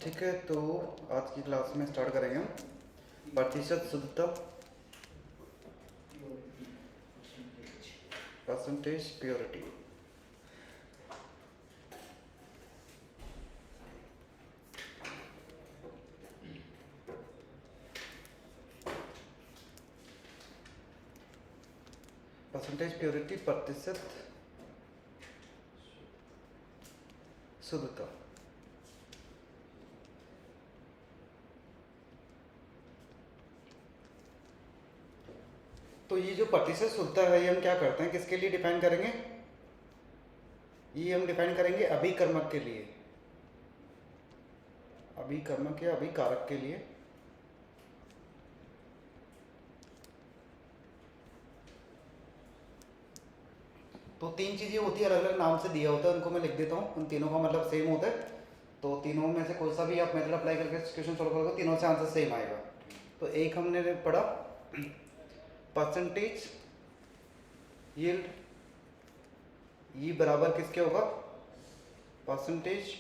ठीक है, तो आज की क्लास में स्टार्ट करेंगे हम प्रतिशत शुद्धता, परसेंटेज प्योरिटी। परसेंटेज प्योरिटी, प्रतिशत शुद्धता। तो ये जो प्रतिशत शुद्धता है ये हम क्या करते हैं, किसके लिए डिफाइन करेंगे? ये हम डिफाइन करेंगे अभिकर्मक के लिए, अभिकर्मक या अभिकारक के लिए। तो तीन चीज़ें होती है, अलग अलग नाम से दिया होता है, उनको मैं लिख देता हूँ। उन तीनों का मतलब सेम होता है, तो तीनों में से कोई सा भी आप मेथड अप्लाई करके क्वेश्चन सॉल्व करोगे, तीनों से आंसर सेम आएगा। तो एक हमने पढ़ा परसेंटेज यील्ड, ये बराबर किसके होगा? परसेंटेज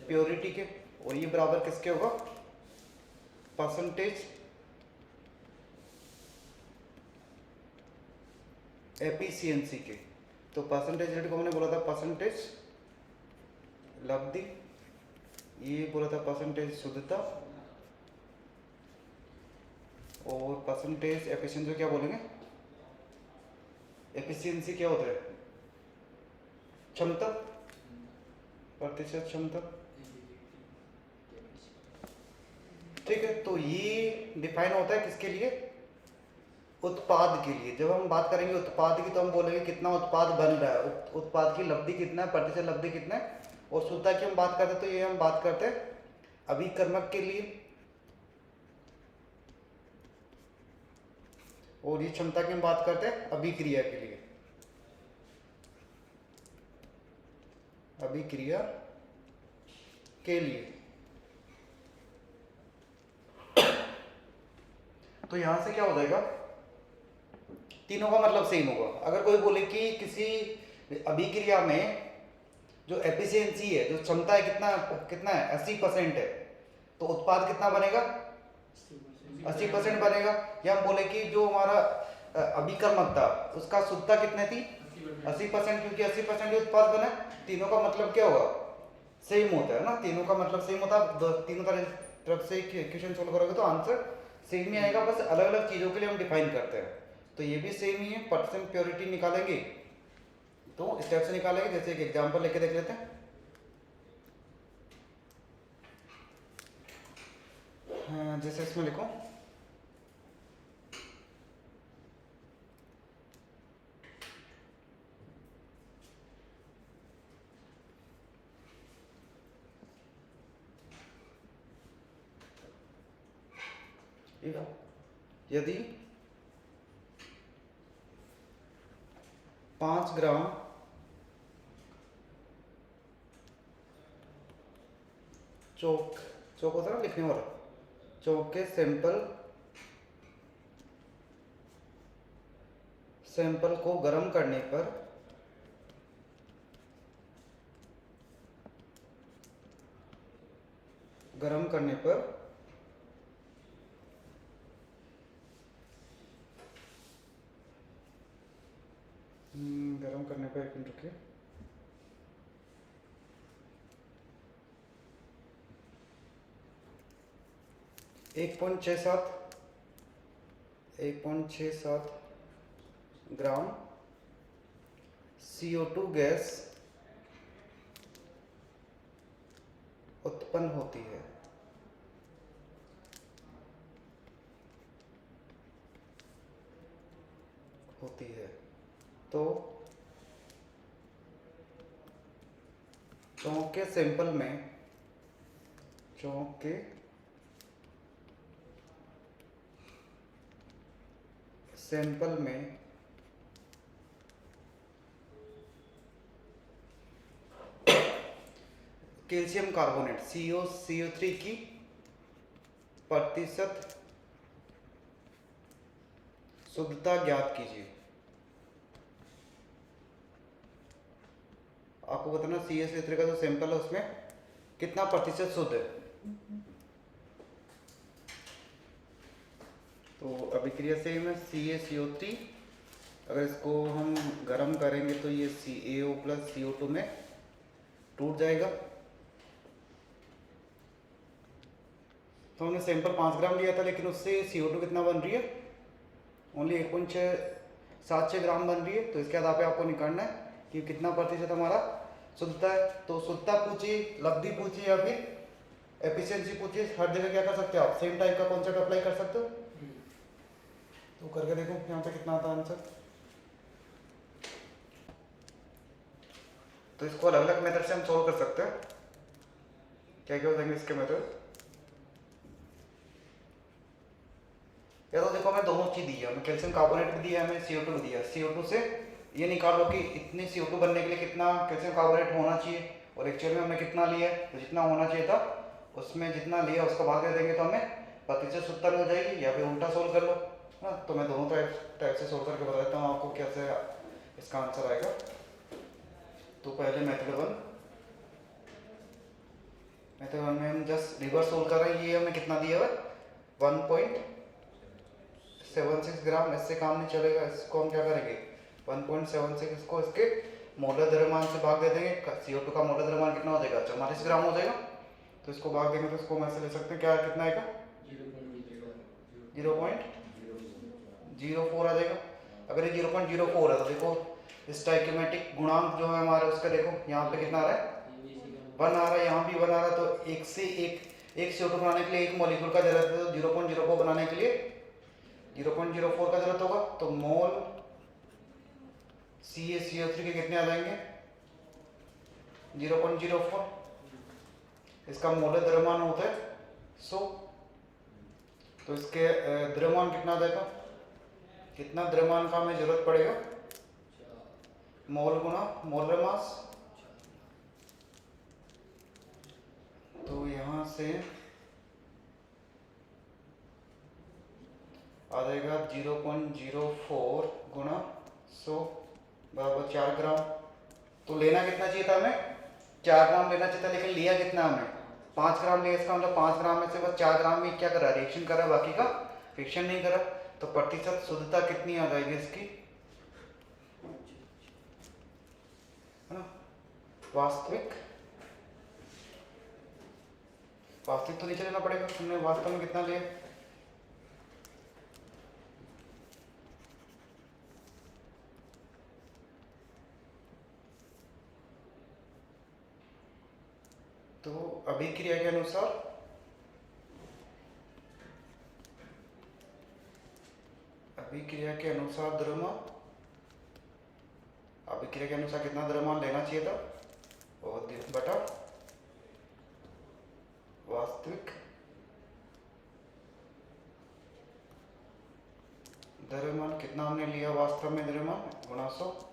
प्योरिटी के। और ये बराबर किसके होगा? परसेंटेज एफिशिएंसी के। तो परसेंटेज रेट को हमने बोला था परसेंटेज लब्धि, ये बोला था परसेंटेज शुद्धता, और परसेंटेज एफिशिएंसी क्या बोलेंगे? एफिशिएंसी क्या होता है? क्षमता, प्रतिशत क्षमता। ठीक है, तो ये डिफाइन होता है किसके लिए? उत्पाद के लिए। जब हम बात करेंगे उत्पाद की, तो हम बोलेंगे कितना उत्पाद बन रहा है, उत्पाद की लब्धि कितना है, प्रतिशत लब्धि कितना है। और शुद्धता की हम बात करते हैं, तो ये हम बात करते हैं अभिकर्मक के लिए। और ये क्षमता की हम बात करते हैं अभिक्रिया के लिए, अभिक्रिया के लिए। तो यहां से क्या हो जाएगा? तीनों का मतलब सेम होगा। अगर कोई बोले कि किसी अभिक्रिया में जो एफिशिएंसी है, जो क्षमता है, कितना कितना है, 80% है, तो उत्पाद कितना बनेगा? 80% बनेगा। या हम बोले कि जो हमारा अभिकर्मक था उसका शुद्धता कितनी थी? 80%, क्योंकि 80% उत्पाद बना। तीनों का मतलब क्या होगा? सेम होता है ना, तीनों का मतलब सेम होता है। तीनों तरफ से क्वेश्चन सोल्व करोगे तो आंसर सेम ही आएगा, बस अलग अलग चीजों के लिए हम डिफाइन करते हैं। तो ये भी सेम ही है। परसेंट प्योरिटी निकालेंगे तो स्टेप से निकालेंगे। जैसे एक एग्जांपल लेके देख लेते हैं। हाँ, जैसे इसमें लिखो यदि 5 ग्राम चौक, चौक होता है ना लिखने वाला, चौक के सैंपल को गर्म करने पर गर्म करने पर गर्म करने पर, एक मिनट रुकिए, एक पॉइंट छः सात ग्राम CO2 गैस उत्पन्न होती है। तो चौक के सैंपल में कैल्शियम कार्बोनेट CO3 की प्रतिशत शुद्धता ज्ञात कीजिए। आपको बताना CO3 का जो सैंपल है उसमें कितना प्रतिशत शुद्ध है। तो अभिक्रिया सेम है, CaCO3। अगर इसको हम गर्म करेंगे तो ये CaO प्लस CO2 में टूट जाएगा। तो हमने सैंपल 5 ग्राम लिया था, लेकिन उससे CO2 कितना बन रही है, ओनली 1.76 ग्राम बन रही है। तो इसके आधार पे आपको निकालना है कि कितना प्रतिशत हमारा शुद्धता है। तो शुद्धता पूछिए, लब्धि पूछिए या फिर एफिशिएंसी पूछिए, हर जगह क्या कर सकते हो आप, सेम टाइप का कॉन्सेप्ट अप्लाई कर सकते हो। तो करके देखो यहाँ पे कितना आता है आंसर। तो इसको अलग अलग मेथड से हम सोल्व कर सकते हैं। क्या क्या हो जाएंगे इसके मेथड। या तो देखो हमें दोनों चीज दी है, हमें कैल्शियम कार्बोनेट भी दिया है, हमें CO2 भी दिया है। CO2 से ये निकालो कि इतनी CO2 बनने के लिए कितना कैल्शियम कार्बोनेट होना चाहिए, और एक्चुअल में हमने कितना लिया है। तो जितना होना चाहिए था उसमें जितना लिया उसका भाग दे देंगे तो हमें प्रतिशत सूत्र हो जाएगी, या फिर उल्टा सोल्व कर लो। हाँ, तो मैं दोनों टाइप से सोल्व करके बता देता हूँ आपको कैसे इसका आंसर आएगा। तो पहले मेथड वन में हम जस्ट रिवर्स सोल्व कर रहे हैं। ये हमें कितना दिया है 1.76 ग्राम, इससे काम नहीं चलेगा। इसको हम क्या करेंगे 1.76 इसको इसके मोलर द्रव्यमान से भाग दे देंगे। CO2 का मोलर द्रव्यमान कितना हो जाएगा 44 ग्राम हो जाएगा। तो इसको भाग देंगे तो इसको हम ऐसे ले सकते हैं, क्या कितना आएगा 0.04 आ जाएगा। अगर ये 0.04 है तो देखो स्टोइकियोमेट्रिक गुणांक जो है हमारे उसका, देखो यहाँ पे कितना आ रहा है 1 आ रहा है, यहाँ भी 1 आ रहा है। तो एक से एक CO2 बनाने के लिए एक मॉलिक्यूल का जरूरत है। तो 0.04 बनाने के लिए 0.04 का जरूरत होगा। तो मोल CaCO3 के कितने आ जाएंगे 0.04। इसका मोलर द्रव्यमान होता है 100। तो इसके द्रव्यमान कितना आ जाएगा, कितना द्रव्यमान का हमें जरूरत पड़ेगा, मोल गुना मोलर मास। तो यहाँ से आ जाएगा 0.04 गुना 100 बराबर 4 ग्राम। तो लेना कितना चाहिए था हमें 4 ग्राम लेना चाहिए था, लेकिन लिया कितना हमने 5 ग्राम लिया। इसका मतलब 5 ग्राम में से बस 4 ग्राम में क्या करा रिएक्शन करा, बाकी का रिएक्शन नहीं करा। तो प्रतिशत शुद्धता कितनी आ जाएगी इसकी, है ना। वास्तविक तो नीचे लेना पड़ेगा, हमने वास्तव में कितना लिया। तो अभिक्रिया के अनुसार द्रव्यमान, अभिक्रिया के अनुसार कितना द्रव्यमान लेना चाहिए था और बटा वास्तविक द्रव्यमान, कितना हमने लिया वास्तव में द्रव्यमान गुणा 100।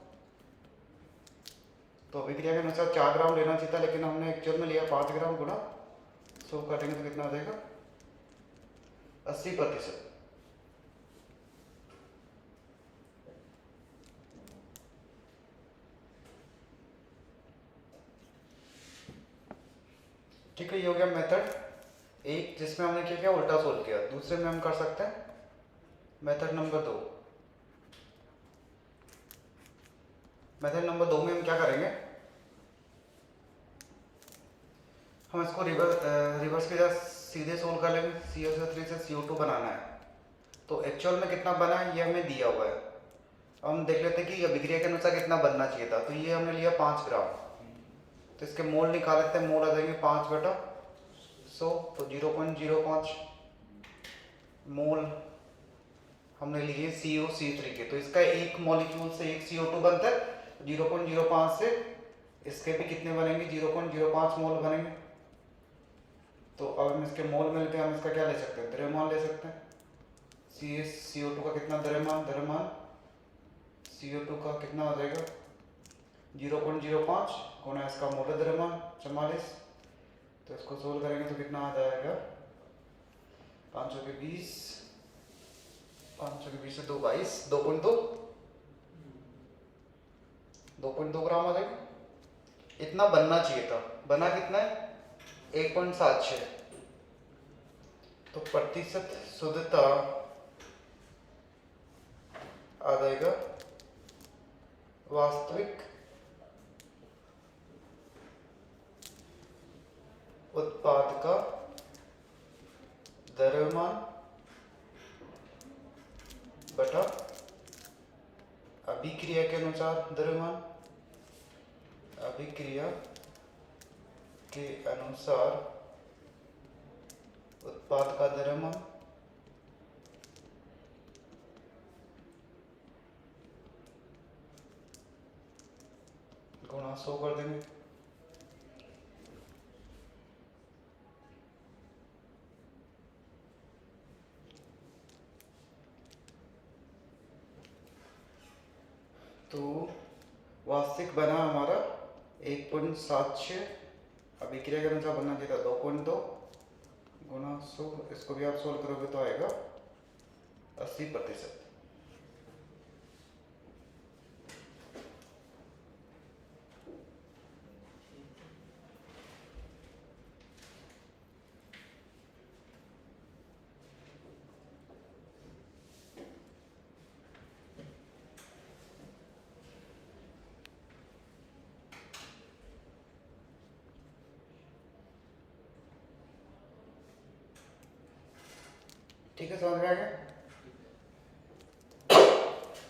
तो अभिक्रिया के अनुसार 4 ग्राम लेना चाहिए था, लेकिन हमने एक्चुअल में लिया 5 ग्राम गुणा 100 करेंगे तो कितना आ जाएगा 80%। ठीक है, ये हो गया मेथड एक, जिसमें हमने क्या किया उल्टा सोल्व किया। दूसरे में हम कर सकते हैं मेथड नंबर 2। मेथड नंबर 2 में हम क्या करेंगे, हम इसको रिवर्स के साथ सीधे सोल्व कर लेंगे। CaCO3 से CO2 बनाना है, तो एक्चुअल में कितना बना है ये हमें दिया हुआ है। अब हम देख लेते हैं कि अभिक्रिया के अनुसार कितना बनना चाहिए था। तो ये हमने लिया 5 ग्राम, तो इसके मोल निकाल लेते हैं। मोल आ जाएंगे 5/100, तो 0.05 मोल हमने लिए COC3 के। तो इसका एक मॉलिक्यूल से एक CO2 बनता है, 0.05 से इसके भी कितने बनेंगे 0.05 मोल बनेंगे। तो अब हम इसके मोल मिलके हम इसका क्या ले सकते हैं द्रव्यमान ले सकते हैं। CO2 का कितना द्रव्यमान CO2 का कितना आ जाएगा 0.05 गुना इसका मोलर द्रव्यमान 44। तो इसको सोल्व करेंगे तो कितना आ जाएगा 520 से 2 22 2.2 ग्राम आ जाएगा। इतना बनना चाहिए था, बना कितना है 1.76, तो प्रतिशत शुद्धता आ जाएगा वास्तविक उत्पाद का द्रव्यमान बटा अभिक्रिया के अनुसार द्रव्यमान, अभिक्रिया के अनुसार उत्पाद का द्रव्यमान गुणा 100 कर देंगे। तो वास्तविक बना हमारा 1.76, अभिक्रिया के अनुसार बनना चाहिए था 2.2 गुणा 100, इसको भी आप सोल्व करोगे तो आएगा 80%। ठीक है, समझ में आ गया।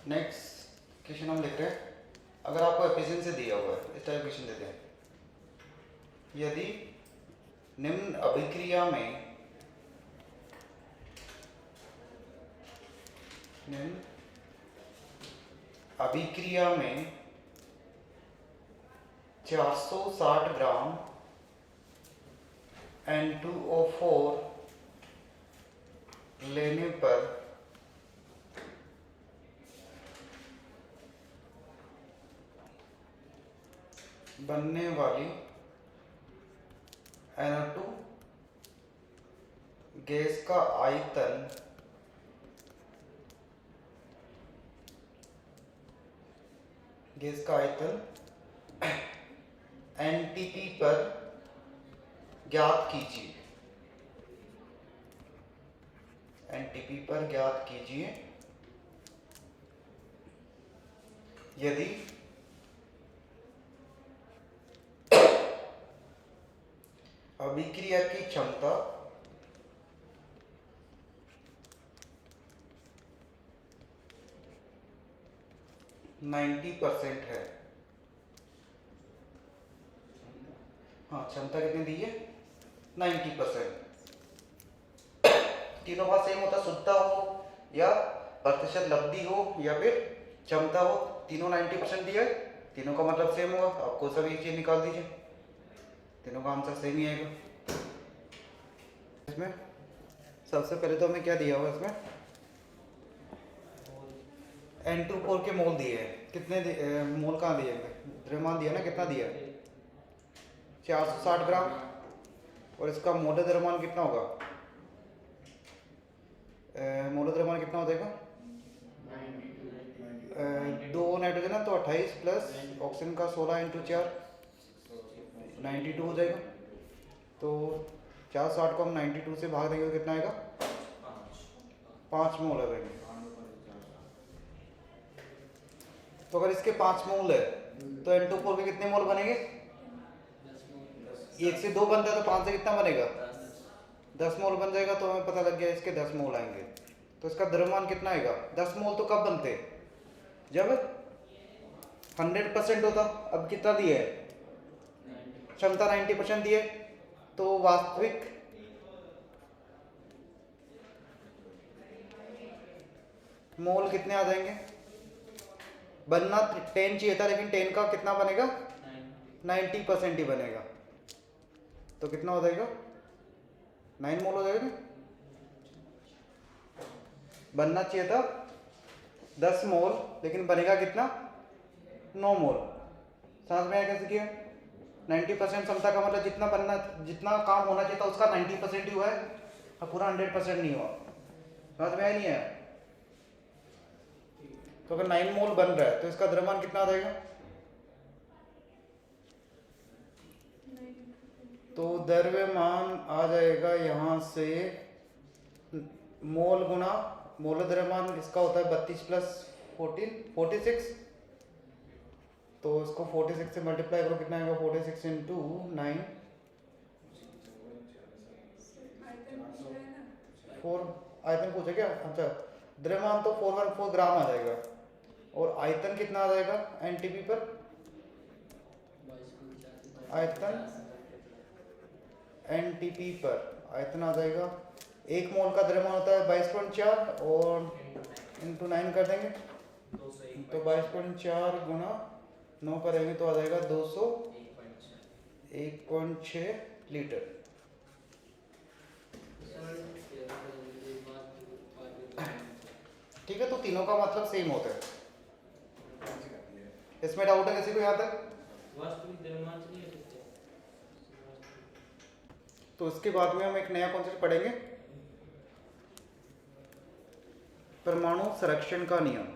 नेक्स्ट क्वेश्चन हम लिख रहे हैं, अगर आपको एफिशिएंसी दिया हुआ है, इस टाइप क्वेश्चन देते हैं, यदि निम्न अभिक्रिया में निम्न अभिक्रिया में 460 ग्राम N2O4 लेने पर बनने वाली NO2 गैस का आयतन NTP पर ज्ञात कीजिए। NTP पर ज्ञात कीजिए यदि अभिक्रिया की क्षमता 90% है। हाँ, क्षमता कितनी दी है? 90%। तीनों बात सेम होता, शुद्धता हो या प्रतिशत लब्धि हो या फिर क्षमता हो, तीनों 90% दिया है, तीनों का मतलब सेम होगा। आपको सभी चीज निकाल दीजिए, तीनों का आंसर सेम ही आएगा। इसमें सबसे पहले तो हमें क्या दिया हुआ, इसमें N2O4 के मोल दिए हैं। कितने मोल कहाँ दिए हैं? द्रव्यमान दिया ना, कितना दिया है? 460 ग्राम। और इसका मोल द्रव्यमान कितना होगा? मोल द्रव्यमान कितना हो जाएगा? 2 नाइट्रोजन है तो 28 प्लस ऑक्सीजन का 16 × 4 92 हो जाएगा। तो 460 को हम 92 से भाग देंगे तो कितना आएगा? 5 मोल आ जाएंगे। तो अगर इसके 5 मोल है तो N2O4 के कितने मोल बनेंगे? 1 से 2 बनता है तो 5 से कितना बनेगा? 10 मोल बन जाएगा। तो हमें पता लग गया इसके 10 मोल आएंगे। तो इसका द्रव्यमान कितना आएगा? 10 मोल तो कब बनते? जब 100% होता। अब कितना दिया है? क्षमता 90% दी है। तो वास्तविक मोल कितने आ जाएंगे? बनना 10 चाहिए था लेकिन 10 का कितना बनेगा? 90% ही बनेगा। तो कितना हो जाएगा? 9 मोल हो जाएगा ना। बनना चाहिए था 10 मोल लेकिन बनेगा कितना? 9 मोल। समझ में आया कैसे किया? 90% क्षमता का मतलब जितना काम होना चाहिए था उसका 90% ही हुआ है और पूरा 100% नहीं हुआ। समझ में आया नहीं आया? तो अगर 9 मोल बन रहा है तो इसका द्रव्यमान कितना आ जाएगा? तो द्रव्यमान आ जाएगा यहाँ से मोल गुना मोल द्रव्यमान इसका होता है 32 प्लस 46। तो इसको 46 से मल्टीप्लाई करो, कितना आएगा 46 इंटू 9 4। आयतन पूछे क्या? अच्छा, द्रव्यमान तो 414 ग्राम आ जाएगा और आयतन कितना आ जाएगा एनटीपी पर? आयतन एनटीपी पर आयतन आ जाएगा, एक मोल का द्रव्यमान होता है 22.4 और इंटू 9 कर देंगे तो 22.4 गुना 9 करेंगे तो आ जाएगा 201.6 लीटर। ठीक है, तो तीनों का मतलब सेम होता है। इसमें डाउट है किसी को यहाँ तक? तो इसके बाद में हम एक नया कॉन्सेप्ट पढ़ेंगे, परमाणु संरक्षण का नियम।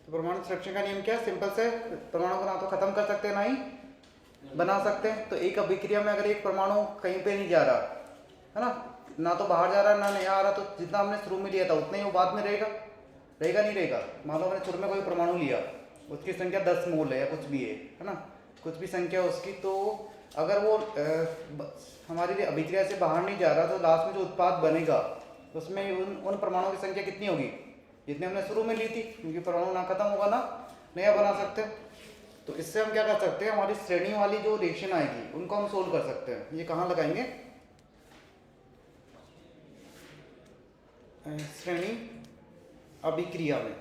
परमाणु संरक्षण का नियम क्या है? सिंपल से, परमाणु को ना तो खत्म कर सकते हैं ना ही बना सकते हैं। तो एक अभिक्रिया में अगर एक परमाणु कहीं पे नहीं जा रहा है ना तो बाहर जा रहा है ना नहीं आ रहा, तो जितना हमने शुरू में लिया था उतना ही वो बाद में रहेगा नहीं रहेगा। मान लो हमने शुरू में कोई परमाणु लिया, उसकी संख्या 10 मोल है या कुछ भी है ना, कुछ भी संख्या उसकी, तो अगर वो हमारी अभिक्रिया से बाहर नहीं जा रहा तो लास्ट में जो उत्पाद बनेगा उसमें उन परमाणुओं की संख्या कितनी होगी? जितने हमने शुरू में ली थी, क्योंकि परमाणु ना खत्म होगा ना नया बना सकते हैं। तो इससे हम क्या कर सकते हैं, हमारी श्रेणी वाली जो रिएक्शन आएगी उनको हम सोल्व कर सकते हैं। ये कहाँ लगाएंगे? श्रेणी अभिक्रिया में।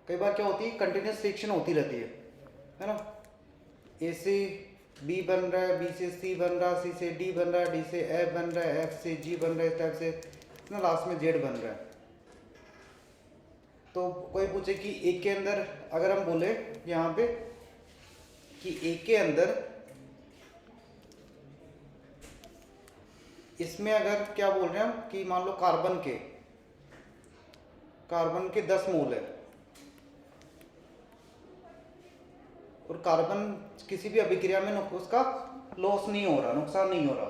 कई बार क्या होती है, कंटिन्यूस रिएक्शन होती रहती है ना। ए से बी बन रहा है, बी से सी बन रहा है, सी से डी बन रहा है, डी से एफ बन रहा है, एफ से जी बन रहा है, इस टाइप से ना लास्ट में जेड बन रहा है। तो कोई पूछे कि एक के अंदर अगर हम बोले यहाँ पे कि एक के अंदर इसमें अगर क्या बोल रहे हैं हम कि मान लो कार्बन के 10 मोल है और कार्बन किसी भी अभिक्रिया में उसका लॉस नहीं हो रहा, नुकसान नहीं हो रहा।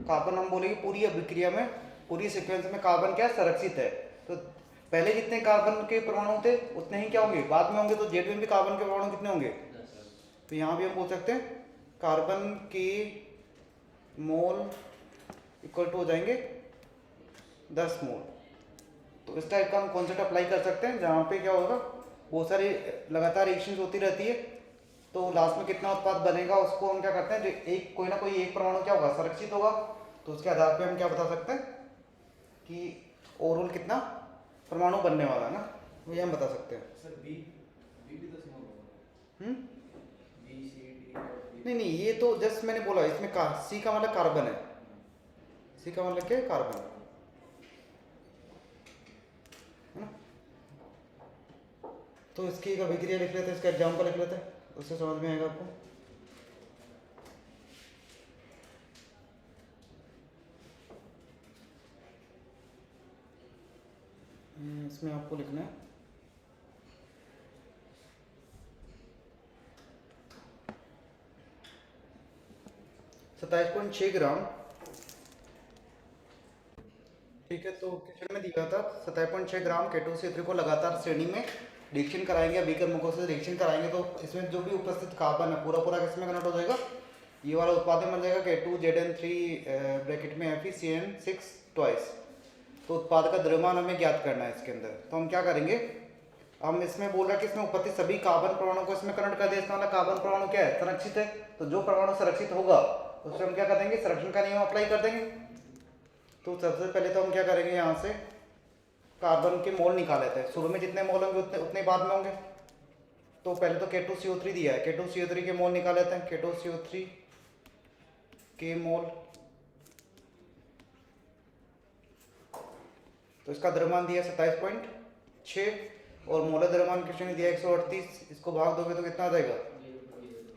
कार्बन हम बोलेंगे पूरी अभिक्रिया में, पूरी सीक्वेंस में कार्बन क्या संरक्षित है। तो पहले जितने कार्बन के परमाणु थे उतने ही क्या होंगे बाद में होंगे, तो जेड में भी कार्बन के परमाणु कितने होंगे? तो यहाँ भी हम बोल सकते हैं कार्बन के मोल इक्वल टू हो जाएंगे 10 मोल। तो इस टाइप का हम कॉन्सेप्ट अप्लाई कर सकते हैं, जहाँ पे क्या होगा बहुत सारी लगातार रिएक्शंस होती रहती है, तो लास्ट में कितना उत्पाद बनेगा उसको हम क्या करते हैं, एक कोई ना कोई एक परमाणु क्या होगा संरक्षित होगा, तो उसके आधार पे हम क्या बता सकते हैं कि ओवरऑल कितना परमाणु बनने वाला है ना, ये हम बता सकते हैं। सर बी भी 10 मोल होगा। बी सी डी नहीं, ये तो जस्ट मैंने बोला, इसमें सी का मतलब कार्बन है, सी का मतलब क्या है? कार्बन है ना। तो इसकी एक अभिक्रिया लिख लेते हैं, इसका एग्जाम्पल लिख लेते हैं, उससे समझ में आएगा आपको। इसमें आपको लिखना है 27.6 ग्राम। ठीक है, तो क्वेश्चन में दिया था 27.6 ग्राम K2CO3 को लगातार श्रेणी में रिएक्शन कराएंगे, अभिकर्मकों से रिएक्शन कराएंगे, तो इसमें जो भी उपस्थित कार्बन है पूरा पूरा किसमें कन्वर्ट हो जाएगा? ये वाला उत्पादन बन जाएगा K2ZN3 ब्रैकेट में FeCN6 ट्वाइस। तो उत्पाद का द्रव्यमान हमें ज्ञात करना है इसके अंदर। तो हम क्या करेंगे, हम इसमें बोल रहा है कि इसमें उपस्थित सभी कार्बन परमाणु को इसमें कन्वर्ट कर दिया, इसका मतलब कार्बन परमाणु क्या है? संरक्षित है। तो जो परमाणु संरक्षित होगा उससे हम क्या कर देंगे, संरक्षण का नियम अप्लाई कर देंगे। तो सबसे पहले तो हम क्या करेंगे, यहाँ से कार्बन के मोल निकाल लेते हैं। शुरू में जितने मोल होंगे उतने बाद में होंगे। तो पहले तो K2CO3 दिया है, K2CO3 के मोल निकाल लेते हैं। K2CO3 के मोल, तो इसका द्रव्यमान दिया 27.6 और मोलर द्रव्यमान किसने दिया 138, इसको भाग दोगे तो कितना आ जाएगा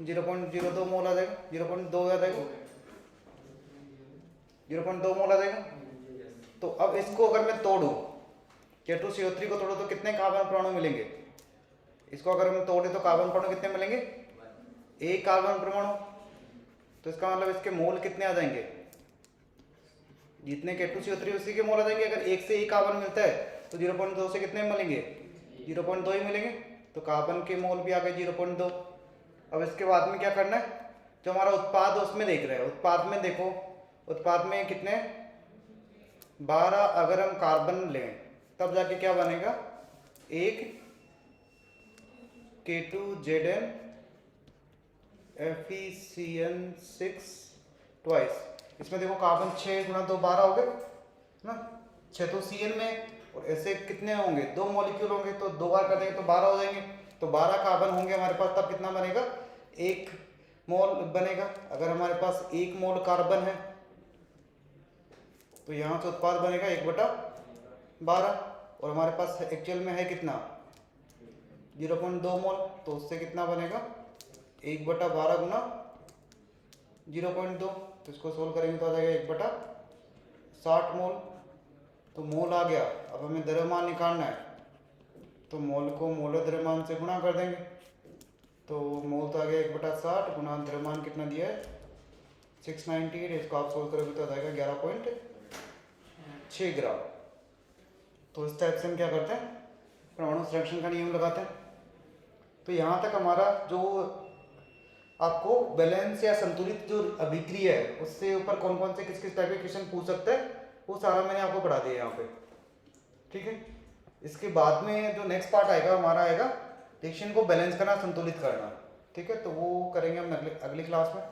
0.02 मोल आ जाएगा, 0.2 आ जाएगा, 0.2 मोल आ जाएगा। तो अब इसको अगर मैं तोड़ूं, K2CO3 को तोड़ो तो कितने कार्बन परमाणु मिलेंगे? इसको अगर हम तोड़े तो कार्बन परमाणु कितने मिलेंगे? एक कार्बन परमाणु। तो इसका मतलब इसके मोल कितने आ जाएंगे? जितने K2CO3 उसी के मोल आ जाएंगे। अगर एक से एक कार्बन मिलता है तो 0.2 से कितने मिलेंगे? 0.2 ही मिलेंगे। तो कार्बन के मोल भी आ गए 0.2। अब इसके बाद में क्या करना है? जो हमारा उत्पाद है उसमें देख रहे हैं, उत्पाद में देखो, उत्पाद में कितने 12 अगर हम कार्बन लें तब जाके क्या बनेगा? एक K2ZN FeCN6 ट्वाइस। इसमें देखो कार्बन 6 गुणा 2 12 हो गए ना, 6 तो CN में, और ऐसे कितने होंगे? 2 मॉलिक्यूल होंगे, तो 2 बार कर देंगे तो 12 हो जाएंगे। तो 12 कार्बन होंगे हमारे पास, तब कितना बनेगा? 1 मोल बनेगा। अगर हमारे पास 1 मोल कार्बन है तो यहाँ से उत्पाद बनेगा 1/12, और हमारे पास एक्चुअल में है कितना? 0.2 मोल। तो उससे कितना बनेगा? 1/12 गुना 0.2। तो इसको सोल्व करेंगे तो आ जाएगा 1/60 मोल। तो मोल आ गया। अब हमें द्रव्यमान निकालना है, तो मोल को मोलर द्रव्यमान से गुणा कर देंगे। तो मोल तो आ गया 1/60 गुना द्रव्यमान कितना दिया है 698। इसको आप सोल्व करोगे तो आ जाएगा 11.6 ग्राम। तो इस टाइप से हम क्या करते हैं? परमाणु संरक्षण का नियम लगाते हैं। तो यहाँ तक हमारा जो आपको बैलेंस या संतुलित जो अभिक्रिया है उससे ऊपर कौन कौन से किस किस टाइप के क्वेश्चन पूछ सकते हैं वो सारा मैंने आपको पढ़ा दिया यहाँ पे। ठीक है, इसके बाद में जो नेक्स्ट पार्ट आएगा हमारा आएगा रिएक्शन को बैलेंस करना, संतुलित करना। ठीक है, तो वो करेंगे हम अगली क्लास में।